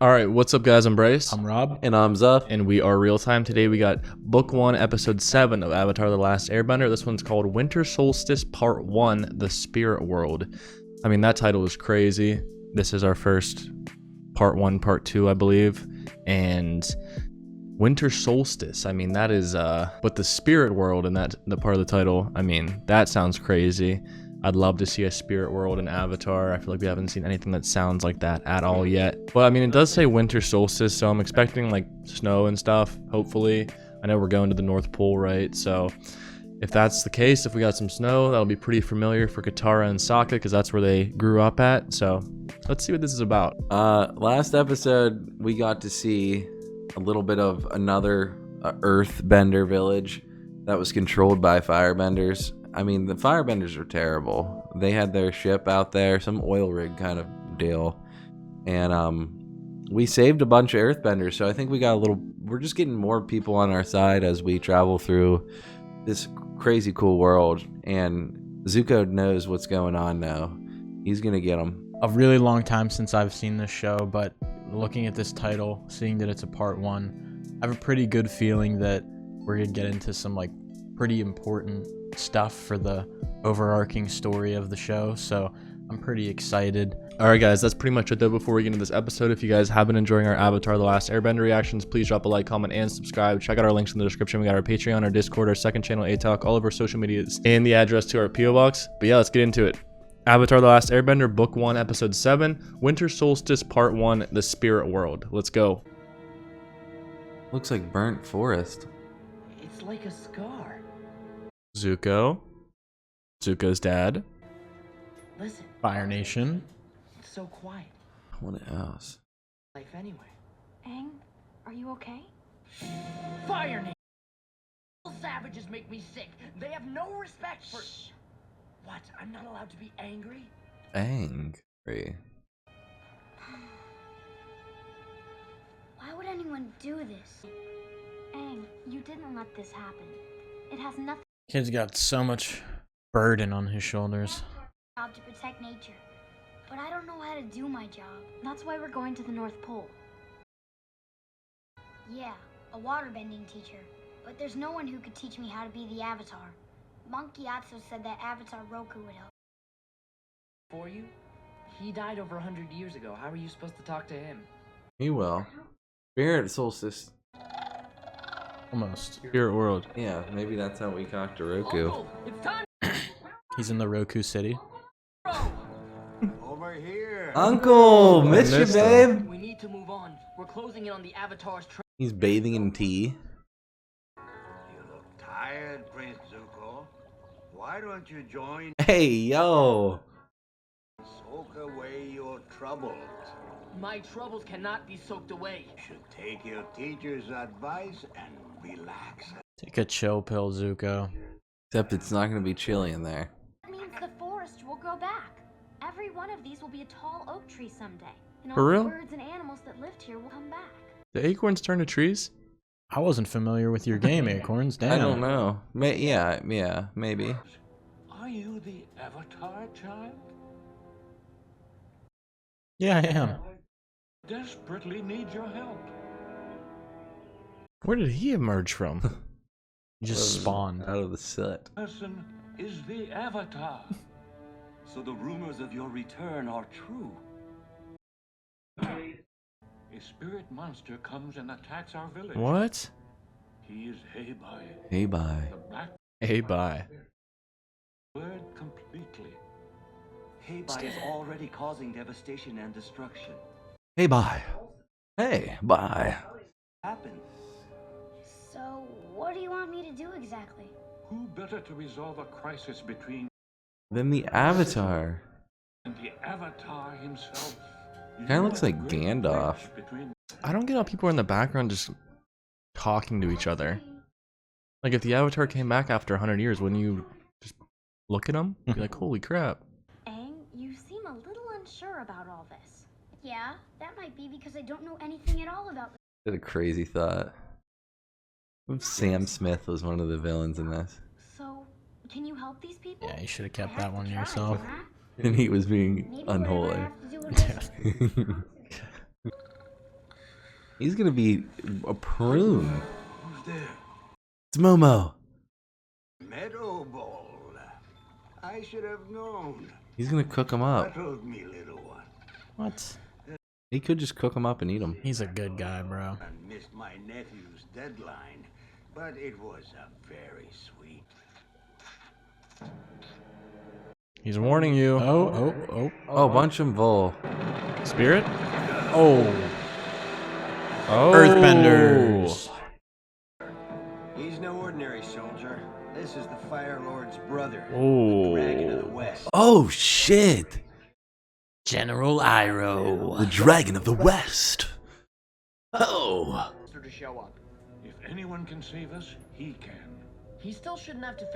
Alright, what's up guys? I'm Bryce. I'm Rob. And I'm Zuff. And we are Real Time. Today we got Book 1, Episode 7 of Avatar The Last Airbender. This one's called Winter Solstice Part 1, The Spirit World. I mean, that title is crazy. This is our first Part 1, Part 2, I believe. And Winter Solstice, I mean, that is, but the Spirit World in that, the part of the title, I mean, that sounds crazy. I'd love to see a spirit world in Avatar. I feel like we haven't seen anything that sounds like that at all yet. But I mean, it does say winter solstice, so I'm expecting like snow and stuff, hopefully. I know we're going to the North Pole, right? So if that's the case, if we got some snow, that'll be pretty familiar for Katara and Sokka because that's where they grew up at. So let's see what this is about. Last episode, we got to see a little bit of another Earthbender village that was controlled by firebenders. I mean, the firebenders are terrible. They had their ship out there, some oil rig kind of deal. And we saved a bunch of earthbenders, so I think we got a little... We're just getting more people on our side as we travel through this crazy cool world. And Zuko knows what's going on now. He's going to get them. A really long time since I've seen this show, but looking at this title, seeing that it's a part 1, I have a pretty good feeling that we're going to get into some like pretty important stuff for the overarching story of the show, so I'm pretty excited. Alright guys, that's pretty much it though. Before we get into this episode, if you guys have been enjoying our Avatar The Last Airbender reactions, please drop a like, comment, and subscribe. Check out our links in the description. We got our Patreon, our Discord, our second channel, ATalk, all of our social medias, and the address to our P.O. Box. But yeah, let's get into it. Avatar The Last Airbender, Book 1, Episode 7, Winter Solstice Part 1, The Spirit World. Let's go. Looks like burnt forest. It's like a scar. Zuko's dad. Listen, Fire Nation. it's so quiet. What else? Life anyway. Aang, are you okay? Fire name. Savages make me sick. They have no respect for. What? I'm not allowed to be angry? Angry. Why would anyone do this? Aang, you didn't let this happen. It has nothing Kid's got so much burden on his shoulders. to protect nature. But I don't know how to do my job. That's why we're going to the North Pole. Yeah, a waterbending teacher. But there's no one who could teach me how to be the Avatar. Monk Gyatso said that Avatar Roku would help. For you? He died over 100 years ago. How are you supposed to talk to him? He will. Spirit Solstice. Almost. Spirit World. Yeah, maybe that's how we talk to Roku. Oh, it's time. He's in the Roku City. Over here. Uncle! Miss you, missed him. babe! We need to move on. We're closing in on the Avatar's train. He's bathing in tea. You look tired, Prince Zuko. Why don't you join? Hey, yo! Soak away your troubles. My troubles cannot be soaked away. You should take your teacher's advice and relax. Take a chill pill, Zuko. Except it's not going to be chilly in there. That means the forest will grow back. Every one of these will be a tall oak tree someday. And all For real? the birds and animals that lived here will come back. The acorns turn to trees? I wasn't familiar with your game, Acorns. Damn. I don't know. Yeah, maybe. Are you the Avatar, child? Yeah, I am. Desperately need your help. Where did he emerge from? You just spawned. Out of the soot. Person is the Avatar. So the rumors of your return are true. A spirit monster comes and attacks our village. What? He is Heibai. Hey, bye. The back Hey, bye. word completely. Heibai is already causing devastation and destruction. Hey, bye. Hey, bye. Happen. So, what do you want me to do exactly? Who better to resolve a crisis between Then the Avatar. the Avatar himself? Kinda looks like Great Gandalf. bridge between I don't get how people are in the background just talking to each other. Like, if the Avatar came back after 100 years, wouldn't you just look at him? Be like, holy crap. Aang, you seem a little unsure about all this. Yeah, that might be because I don't know anything at all about this. What a crazy thought. What if Sam Smith was one of the villains in this? So, can you help these people? Yeah, you should have kept I that have to one to try, yourself. huh? And he was being Maybe unholy. whatever I have to do with this. He's gonna be a prune. Who's there? It's Momo. Meadow Ball. I should have known. He's gonna cook him up. Settled me, little one. What? He could just cook him up and eat him. He's a good guy, bro. And missed my nephew's deadline, but it was a very sweet. He's warning you. Oh, bunch him Vol. Spirit? Oh. Oh. Earthbenders. He's no ordinary soldier. This is the Fire Lord's brother, Oh. Dragon of the West. Oh shit! General Iroh. The Dragon of the West. Oh. To show up. If anyone can save us, he can. He still shouldn't have to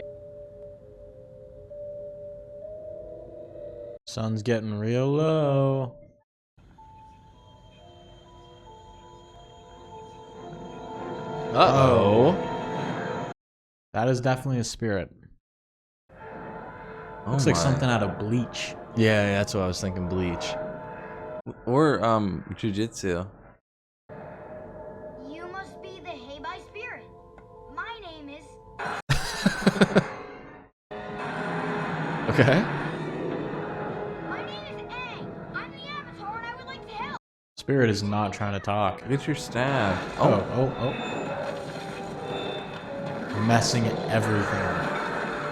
Sun's getting real low. Uh-oh. That is definitely a spirit. Looks like something out of Bleach. Yeah, that's what I was thinking. Bleach. Or jujitsu. You must be the Heibai spirit. My name is. Okay. My name is Aang. I'm the Avatar, and I would like to help. Spirit is not trying to talk. Get your staff. Oh. Messing everything.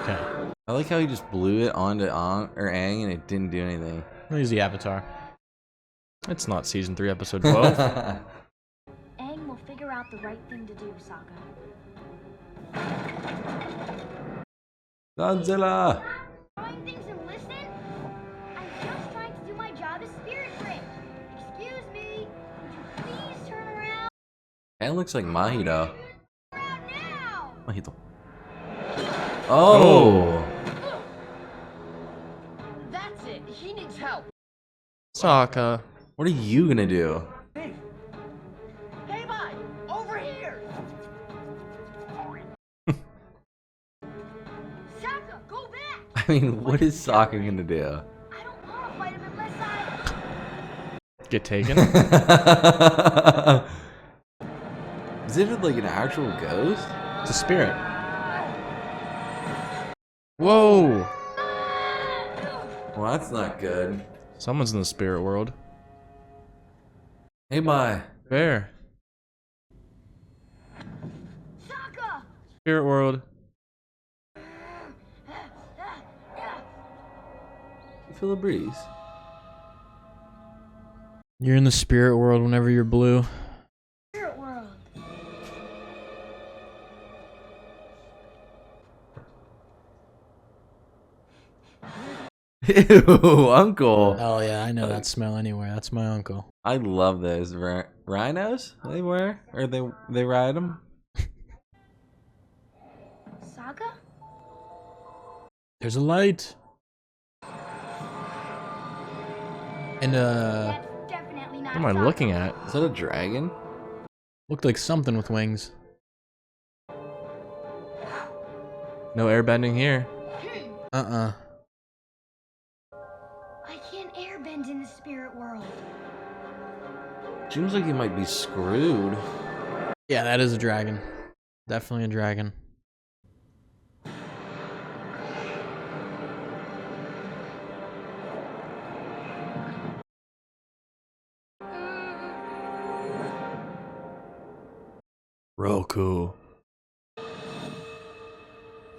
Okay. I like how he just blew it onto Aang and it didn't do anything. He's the Avatar. It's not season 3, episode 12. Aang will figure out the right thing to do, Sokka. Godzilla! Trying things and listen? I'm just trying to do my job as Spirit Bridge. Excuse me. Would you please turn around? It looks like Mahito. Around now! Mahito. Oh! That's it. He needs help. Sokka. What are you gonna do? Hey, bye. Over here. Sokka, go back! I mean, what is Sokka gonna do? I don't want to fight him unless I... Get taken? Is it like an actual ghost? It's a spirit. Whoa. Well, that's not good. Someone's in the spirit world. Hey, bye. Where? Sokka! Spirit world. You feel a breeze. You're in the spirit world whenever you're blue. Spirit world. Ew, uncle. Oh yeah, I know that smell anywhere. That's my uncle. I love those rhinos. They wear, or they ride them. Sokka? There's a light. And That's definitely not What am I Sokka. looking at? Is that a dragon? looked like something with wings. No airbending here. Uh-uh. I can't airbend in the spirit world. Seems like he might be screwed. Yeah, that is a dragon. Definitely a dragon. Roku.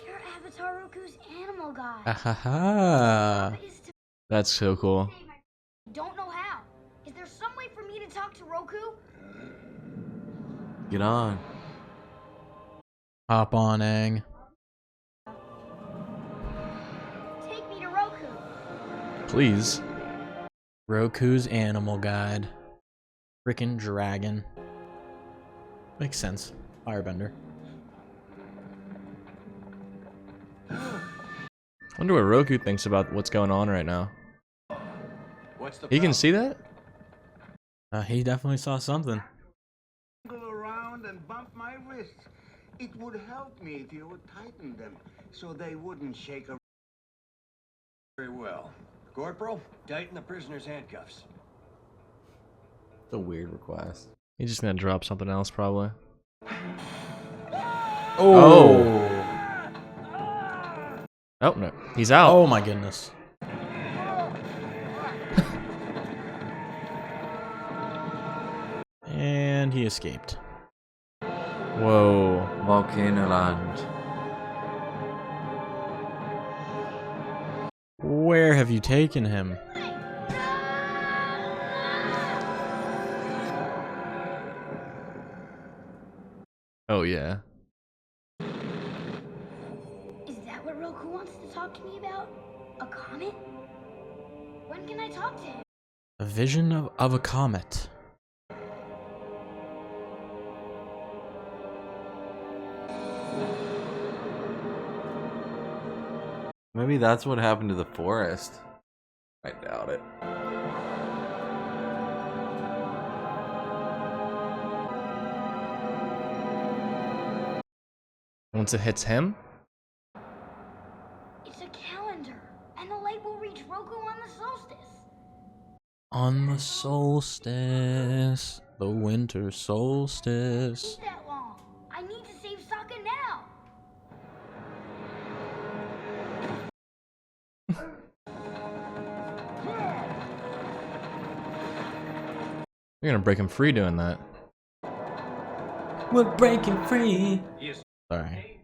You're Avatar Roku's animal guy. Ahaha. What is to That's so cool. save my... Don't know how. Is there some way for me to talk to Roku? Get on. Hop on, Aang. Take me to Roku. Please. Roku's animal guide. Frickin' dragon. Makes sense. Firebender. Wonder what Roku thinks about what's going on right now. What's the He can see that? He definitely saw something. Go around and bump my wrists. It would help me if you would tighten them so they wouldn't shake around. Very well. Corporal, tighten the prisoner's handcuffs. It's a weird request. He's just gonna drop something else, probably. Oh. Oh, no. He's out. Oh my goodness. And he escaped. Whoa. Volcano Land. Where have you taken him? Oh, yeah. Is that what Roku wants to talk to me about? A comet? When can I talk to him? A vision of a comet. Maybe that's what happened to the forest. I doubt it. Once it hits him? It's a calendar, and the light will reach Roku on the solstice. On the solstice. The winter solstice. Not that long. I need to save Sokka now. You're gonna break him free doing that. We're breaking free. He is. Sorry.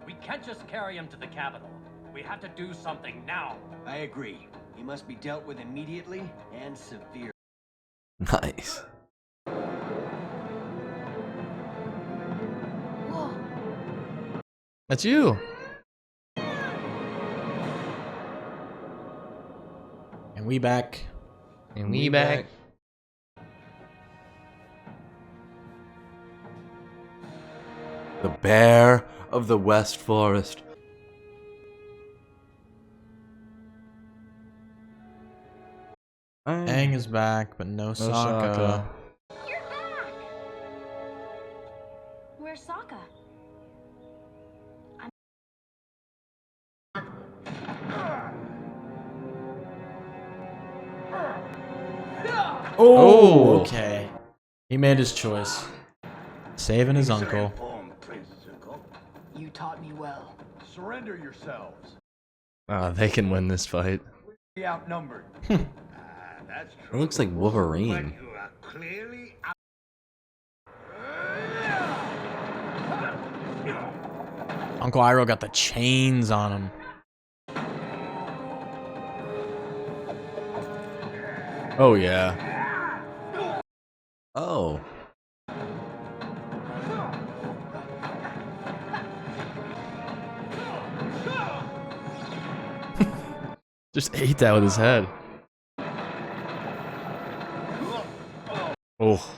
We can't just carry him to the capital. We have to do something now. I agree. He must be dealt with immediately and severely. Nice. Whoa. That's you. And we back. And we back. The bear of the West Forest. Aang is back, but no Sokka. You're back. Where's Sokka? Oh, okay. He made his choice. Saving his uncle. You taught me well. Surrender yourselves. They can win this fight. Be outnumbered. That's It true. looks like But Wolverine. you are clearly out. Uncle Iroh got the chains on him. Oh, yeah. Oh. Just ate that with his head. Oh.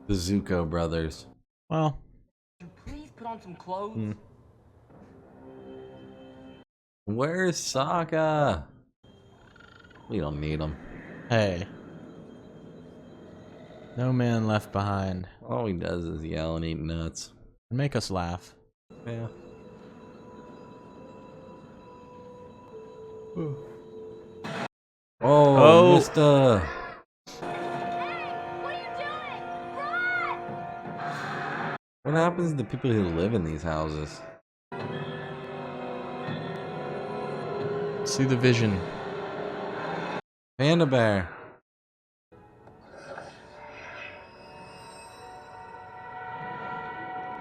The Zuko brothers. Well, Please put on some clothes. Where's Sokka? We don't need him. hey. No man left behind. All he does is yell and eat nuts. And make us laugh. Yeah. Oh, Mr. Hey, what are you doing? Run! What happens to the people who live in these houses? See the vision. Panda bear.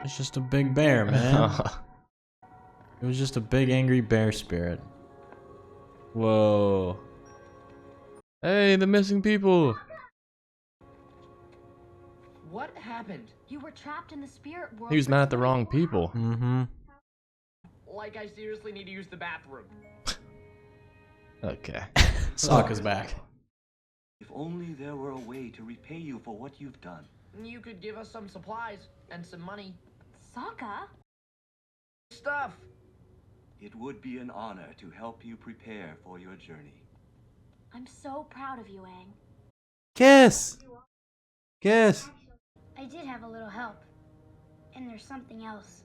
It's just a big bear, man. It was just a big angry bear spirit. Whoa. Hey, the missing people. What happened? You were trapped in the spirit world. He was for mad at the 24 wrong people. Mm-hmm. Like I seriously need to use the bathroom. Okay. Sokka's back. If only there were a way to repay you for what you've done. You could give us some supplies and some money. Sokka? Stuff. It would be an honor to help you prepare for your journey. I'm so proud of you, Aang. Kiss! Kiss! I did have a little help. And there's something else.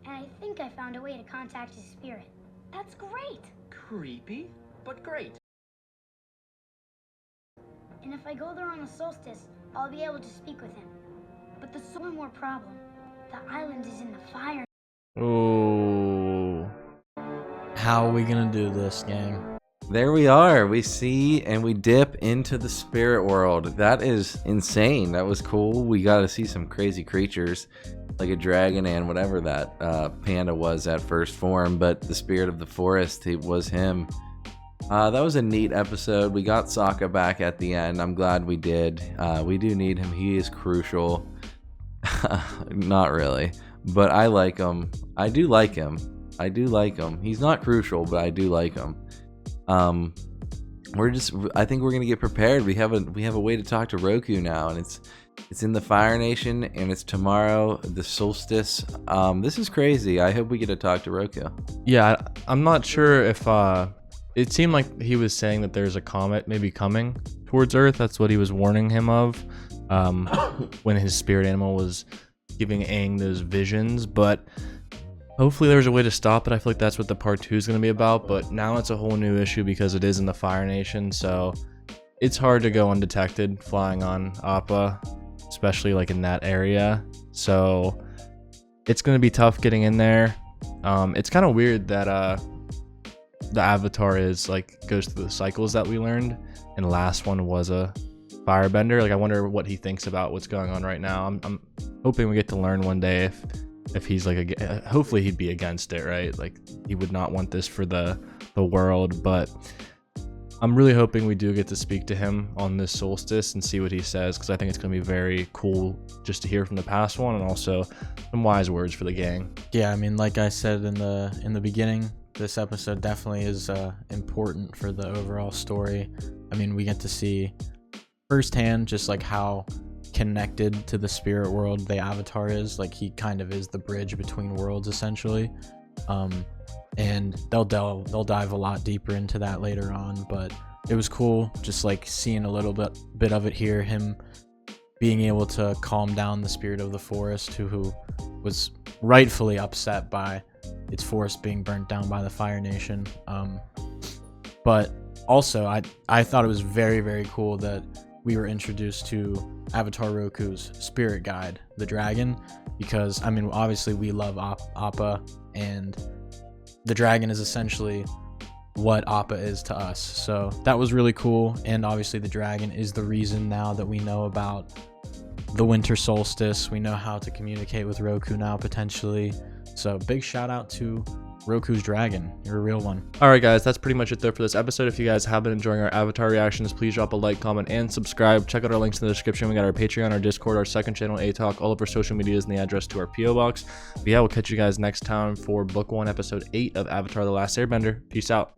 And I think think I found a way to contact his spirit. That's great. Creepy, but great. And if I go there on the solstice, I'll be able to speak with him. But there's one more problem. The island is in the fire. Oh. How are we gonna do this, gang? There we are. We see and we dip into the spirit world. That is insane. That was cool. We got to see some crazy creatures like a dragon and whatever that panda was at first form, but the spirit of the forest, it was him. That was a neat episode. We got Sokka back at the end. I'm glad we did. We do need him. He is crucial. Not really, but I like him. I do like him. He's not crucial, but I do like him. I think we're gonna get prepared. We have a way to talk to Roku now, and it's in the Fire Nation, and it's tomorrow, the solstice. This is crazy. I hope we get to talk to Roku. Yeah, I'm not sure if it seemed like he was saying that there's a comet maybe coming towards Earth. That's what he was warning him of when his spirit animal was giving Aang those visions, but hopefully there's a way to stop it. I feel like that's what the part 2 is going to be about, but now it's a whole new issue because it is in the Fire Nation, so it's hard to go undetected flying on Appa, especially like in that area. So it's going to be tough getting in there. It's kind of weird that the Avatar is like goes through the cycles that we learned, and the last one was a firebender. Like I wonder what he thinks about what's going on right now. I'm hoping we get to learn one day if he's like hopefully he'd be against it, right? Like he would not want this for the world, but I'm really hoping we do get to speak to him on this solstice and see what he says, because I think it's going to be very cool just to hear from the past one, and also some wise words for the gang. Yeah, I mean, like I said in the beginning, this episode definitely is important for the overall story. I mean, we get to see firsthand just like how connected to the spirit world the Avatar is. Like he kind of is the bridge between worlds essentially, and they'll dive a lot deeper into that later on, but it was cool just like seeing a little bit of it here, him being able to calm down the spirit of the forest who was rightfully upset by its forest being burnt down by the Fire Nation. But also I thought it was very, very cool that we were introduced to Avatar Roku's spirit guide, the dragon, because I mean obviously we love Appa, and the dragon is essentially what Appa is to us, so that was really cool. And obviously the dragon is the reason now that we know about the winter solstice. We know how to communicate with Roku now potentially, so big shout out to Roku's dragon. You're a real one. Alright guys, that's pretty much it there for this episode. If you guys have been enjoying our Avatar reactions, please drop a like, comment, and subscribe. Check out our links in the description. We got our Patreon, our Discord, our second channel, A-Talk, all of our social medias, and the address to our P.O. Box. But yeah, we'll catch you guys next time for Book 1, Episode 8 of Avatar The Last Airbender. Peace out.